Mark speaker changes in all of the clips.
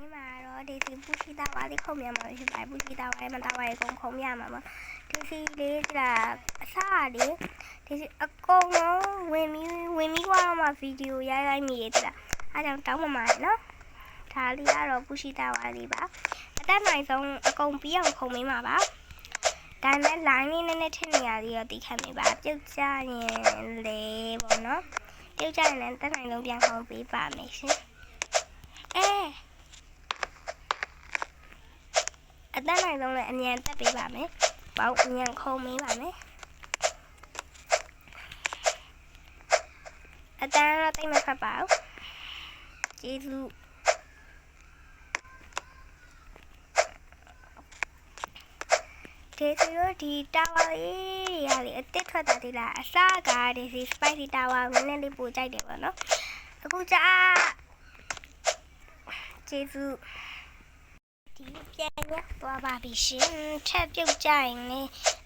Speaker 1: นี่มาတော့ဒီစီပူရှိတာပါလေးခုံရမှာဖြစ်ပါတယ်ပူရှိတာပါလေးမတာပါလေးခုံရမှာပါဒီစီလေးဒါအစားလေးဒီစီအကုန်လုံးဝင်ပြီးွားတော့မှဗီဒီယိုရိုက်မိရတဲ့အားကြောင့်တောင်းပန်ပါတယ်နော်ဒါလေးကတော့ပူရှိတာပါလေးပါအတက်နိုင်ဆုံးအကုန်ပြီးအောင်ခုံပေးမှာပါဒါနဲ့ line လေးနည်းနည်းထည့်နေရသေးတော့တိခတ်မိပါပြုတ်ကြရင်လေပေါ့နော်ပြုတ်ကြရင်လည်းတက်နိုင်ဆုံးပြန်ခုံပေးပါမယ်ရှင်အတန်းနိုင်ဆုံးလည်းအမြန်တက်ပေးပါမယ်။ပေါင်းအမြန်ခုံမေးပါမယ်။အတန်းတော့တိတ်မဖတ်ပါဘူး။ကျေးဇူးဒီလိုဒီတာဝါလေးရလေအစ်စ်ထွက်တာဒီလားအစားကဒီစီ spicy တာဝါနည်းနည်းလေးပိုကြိုက်တယ်ပေါ့နော်။အခုကြာကျေးဇူးဒီပြန်ရသွားပါပြီရှင်ထပ်ပြုတ်ကြရင်လေ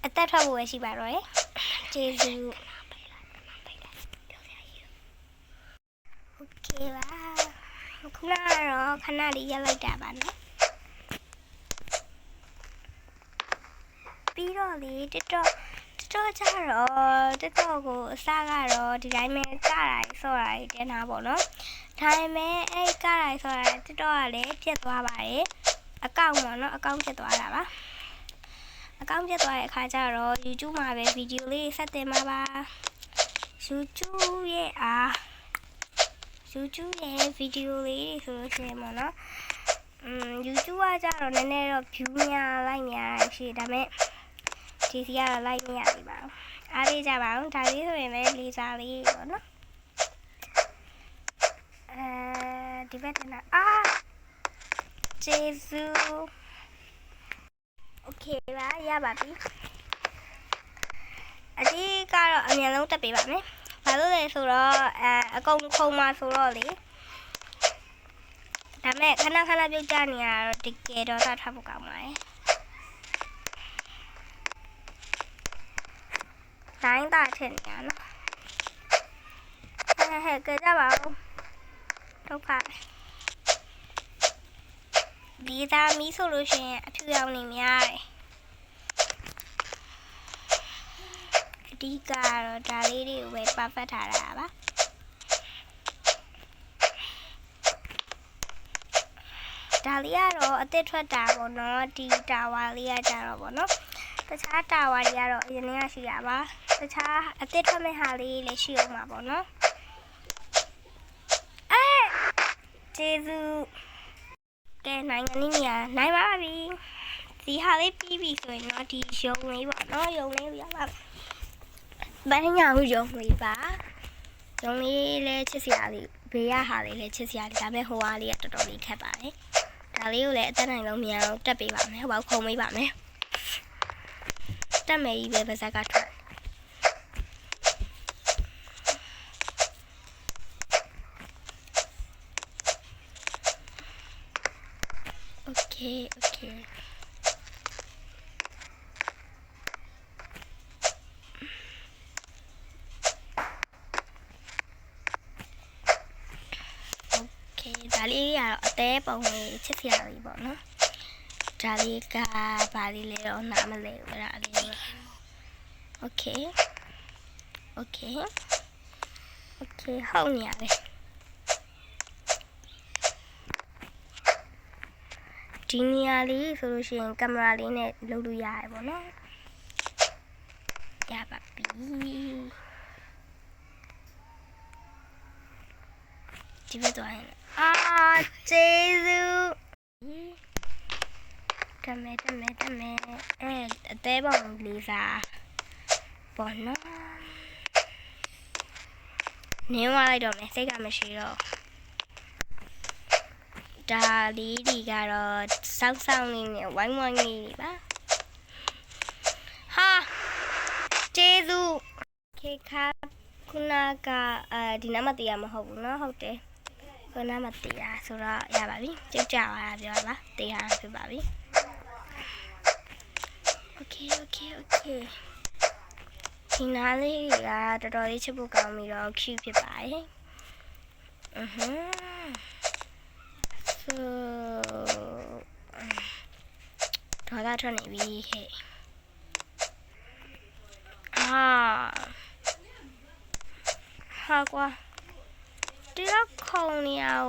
Speaker 1: အသက်ထွက်ဖို့ပဲရှိပါတော့ရဲ့ကျေးဇူးโอเคပါခုနကတော့ခဏလေးရက်လိုက်တာပါနော်ပြီးတော့လေတက်တော့ကြတော့ကိုအစားကတော့ဒီတိုင်းပဲကတာဆော့တာတင်တာပေါ့နော်ဒါပေမဲ့အဲ့ကတာဆော့တာတက်တော့ကလည်းပြတ်သွားပါတယ်အကောင့်ပေါ့နော်အကောင့်ပြတ်သွားတာပါအကောင့်ပြတ်သွားတဲ့အခါကျတော့ YouTube မှာပဲဗီဒီယိုလေးဆက်တင်မှာပါ YouTube ရဲ့ဗီဒီယိုလေးဆိုလို့ရှိရင်ပေါ့နော်YouTube ကကျတော့နည်းနည်းတော့ view များလိုက်နေရတာရှိဒါပေမဲ့ဒီစီကတော့လိုက်နေရပြီပါအားလေးကြပါအောင်ဒါလေးဆိုရင်လည်းလေးစားလေးပေါ့နော်ဒီဘက်တင်တာကျေးဇူးโอเคပါရပါပြီအဒီကတော့အမြန်ဆုံးတက်ပေးပါမယ်ဘာလို့လဲဆိုတော့အကုန်ခုံမှာဆိုတော့လေဒါမဲ့ခဏပြုတ်ကြနေရတော့တကယ်တော့တတ်ဖို့ကောင်းပါတယ်တိုင်းတာထင်နေရနော်ဟဲ့ကြကြပါဦးဒုက္ခဒီသားမီးဆိုလို့ရှိရင်အဖြူရောင်နေများတယ်အဓိကတော့ဒါလေးတွေကိုပဲပတ်ဖက်ထားတာပါဒါလေးကတော့အသစ်ထွက်တာပေါ့နော်ဒီတာဝါလေးကကြတော့ပေါ့နော်တခြားတာဝါတွေကတော့အရင်ကရှိရပါတခြားအသစ်ထွက်မဲ့ဟာလေးလည်းရှိအောင်ပါပေါ့နော်ကျေးဇူးကဲနိုင်ငံလေးနေရနိုင်ပါပြီဒီဟာလေးပြီးပြီဆိုရင်တော့ဒီရုံလေးပေါ့နော်ရုံလေးရပါဘာညာဟုရုံလေးပါရုံလေးလည်းချစ်စရာလေးဘေးရဟာလေးလည်းချစ်စရာလေးဒါပေမဲ့ဟိုဟာလေးကတော်တော်လေးခက်ပါတယ်ဒါလေးကိုလည်းအသက်နိုင်လုံးမြန်အောင်တက်ပေးပါမယ်ဟိုခုံပေးပါမယ်တက်မယ်ကြီးပဲပါဇက်ကထွက်โอเคဒါလေးကတော့အသေးပုံလေးချစ်စရာလေးပေါ့နော်ဒါလေးကဘာလေးလဲတော့နားမလဲဘူးအဲ့ဒါလေးโอเคဟုတ်နေရတယ်ဒီနေရာလေးဆိုလို့ရှိရင်ကင်မရာလေးနဲ့လုပ်လို့ရတယ်ပေါ့နော်ရပါပြီဒီဘက်သွားရင်ကျေးဇူးတမဲအသေးပုံလေးစားပေါ့နော်နင်းသွားလိုက်တော့မယ်စိတ်ကမရှိတော့ဒါလေးဒီကတော့စောင်းလေးနဲ့ဝိုင်းလေးပါဟာကျေးဇူးခေခါခုနကဒီနားမတည်ရမဟုတ်ဘူးเนาะဟုတ်တယ်ခုနမတည်ရဆိုတော့ရပါပြီကြောက်ကြပါလားပြောပါတည်ရဖြစ်ပါပြီโอเคဒီနားလေးကတော်တော်လေးချစ်ဖို့ကောင်းပြီးတော့ cute ဖြစ်ပါတယ်so ဒေါသထွက်နေပြီဟဲ့ဟာကွာတယောက်ခုံနေရအောင်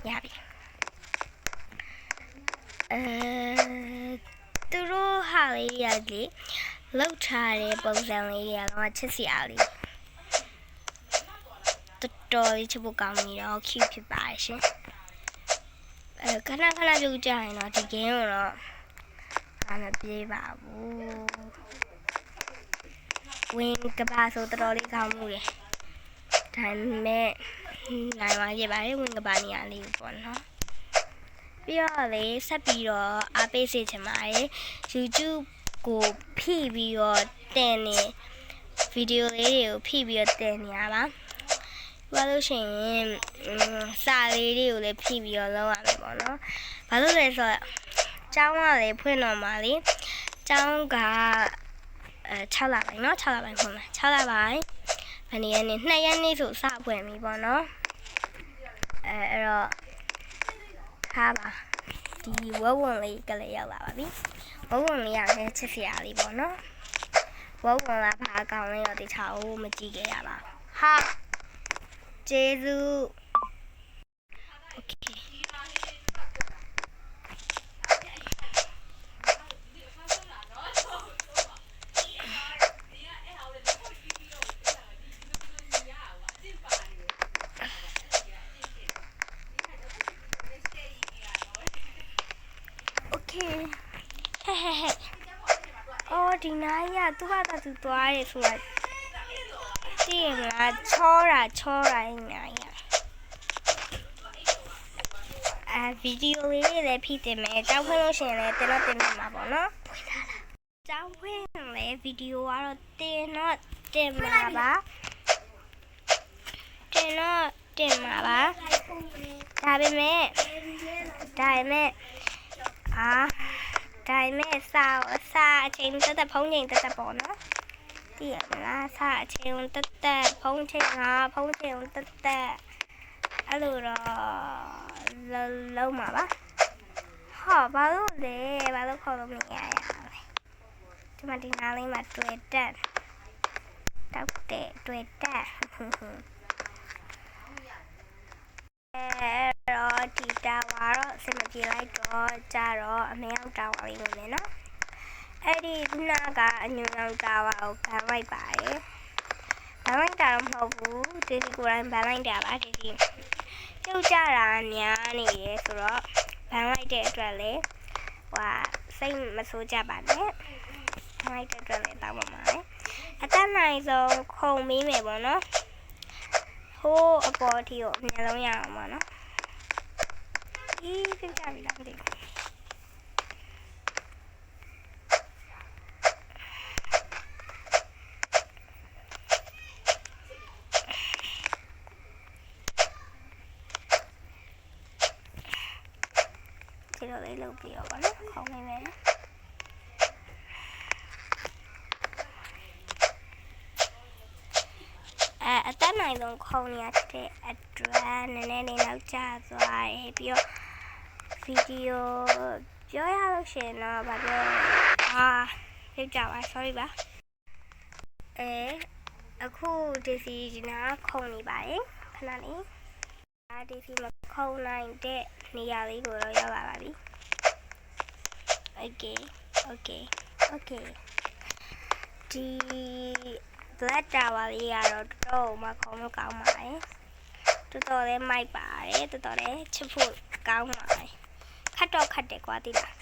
Speaker 1: ရပြီသူတို့ဟာလေးရလေလောက်ထားတဲ့ပုံစံလေးတွေကတော့ချစ်စရာလေးတော်လေးချစ်ဖို့ကောင်းနေတော့ cute ဖြစ်ပါရှင်ခဏခဏပြုတ်ကြရင်တော့ဒီ game ကိုတော့မပြေးပါဘူးဝင်ကပါဆိုတော်လေးကောင်းမှုတယ်ဒါပေမဲ့နိုင်ပါရဲ့ပါလေဝင်ကပါနေရာလေးပေါ့နော်ပြီးတော့လေဆက်ပြီးတော့အားပေးစေချင်ပါတယ် YouTube ကိုဖိပြီးတော့တင်နေဗီဒီယိုလေးတွေကိုဖိပြီးတော့တင်နေရပါဘာလို့ရှိရင်စာလေးတွေကိုလည်းဖိပြီးတော့လုပ်ရမယ်ပေါ့နော်ဘာလို့လဲဆိုတော့ကျောင်းကလည်းဖွင့်တော့မှလေကျောင်းက6လပိုင်းเนาะ6လပိုင်းဖွင့်မှာ6လပိုင်းဘယ်နေ့နဲ့2ရက်နေ့ဆိုစဖွင့်ပြီပေါ့နော်အဲ့တော့ထားပါဒီဝဝွန်လေးကလေးရောက်လာပါပြီဝဝွန်လေးရလည်းချစ်စရာလေးပေါ့နော်ဝဝွန်လာဘာကောင်းလဲတော့တခြားမကြည့်ခဲ့ရပါဟာကျေးဇူးโอเคအော်ဒီနားရသူ့ဘာသာသူသွားရဲဆိုတာတည်မလားချောတာညာရဗီဒီယိုလေးလည်းဖိတင်မယ်တောင်းဖွင့်လို့ရှိရင်လည်းတင်တော့တင်ပြမှာပေါ့နော်ဖွင့်လာလားတောင်းဖွင့်လည်းဗီဒီယိုကတော့တင်တော့တင်မှာပါဒါပေမဲ့စာအချိန်တက်ဖုံးချိန်တက်ပေါ့နော်တည်ရမလားစာအချိန်တက်ဖုံးချိန်တက်အဲ့လိုတော့လုံးမှာပါဟာဘာလို့ခေါ်လို့မရရလဲဒီမှာဒီနားလေးမှာတွေ့တက်တောက်တဲ့တွေ့တက်တော့ဒီတာဝါတော့အစမပြေလိုက်တော့ကြတော့အမေအောင်တာဝါလေးဝင်မယ်နော်အဲ့ဒီနားကအညွန့်အောင်တာဝါကိုဗန်လိုက်ပါတယ်ဗန်လိုက်တာတော့မဟုတ်ဘူးဒီကိုယ်တိုင်ဗန်လိုက်တာပါဒီပြုတ်ကြတာများနေရဆိုတော့ဗန်လိုက်တဲ့အတွက်လေစိတ်မဆိုးကြပါနဲ့ဗန်လိုက်တဲ့အတွက်လည်းတောင်းပါမယ်အတတ်နိုင်ဆုံးခုံမိမယ်ပေါ့နော်ဟိုးအပေါ်ထီကိုအများဆုံးရအောင်ပါနော်ဒီပြုတ်ကြပြီလားမသိဘူးဒီလိုလေးလုပ်ပြီးတော့ပါနော်ခေါင်းနေမယ်အတတ်နိုင်ဆုံးခုံရတဲ့အတွက်နည်းနည်းလေးနောက်ကျသွားတယ်ပြီးတော့ဗီဒီယိုပြောရလို့ရှိရင်တော့ဗာပြောပြုတ်ကြပါ sorry ပါအခုဒီစီဒီနာခုံနေပါတယ်ခဏလေးဒီစီမခုံနိုင်တဲ့နေရာလေးကိုတော့ရောက်လာပါပြီ okay ဒီ black tower လေးကတော့တော်မှခုံလို့ကောင်းပါတယ်တော်လေးမိုက်ပါတယ်တော်လေးချစ်ဖို့ကောင်းပါတယ်ခတ်တော့ခတ်တယ်ကွာတိလား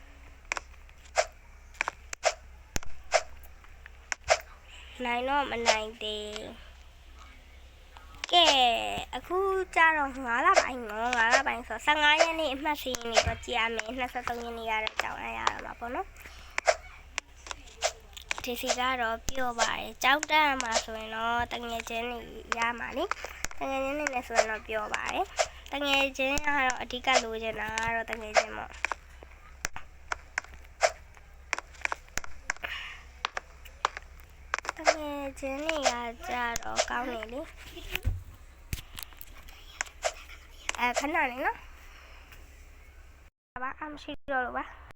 Speaker 1: နိုင်တော့မနိုင်သေးကဲအခုကြတော့9လပိုင်းဆို15ရက်နေ့အမှတ်စီရင်နေတော့ကြည့်ရမယ်23ရက်နေ့ရတဲ့ကြောင်းရရမှာပေါ့နော်ဒီစီကတော့ပြောပါတယ်ကြောက်တတ်မှာဆိုရင်တော့တငယ်ချင်းတွေရမှာလေတငယ်ချင်းတွေလည်းဆိုရင်တော့ပြောပါတယ်တငယ်ချင်းကတော့အဓိကလိုချင်တာကတော့တငယ်ချင်းပေါ့တငယ်ချင်းတွေကကြတော့ကောင်းနေလေ ခဏလေးနော်ပါအမရှိတော့လို့ပါ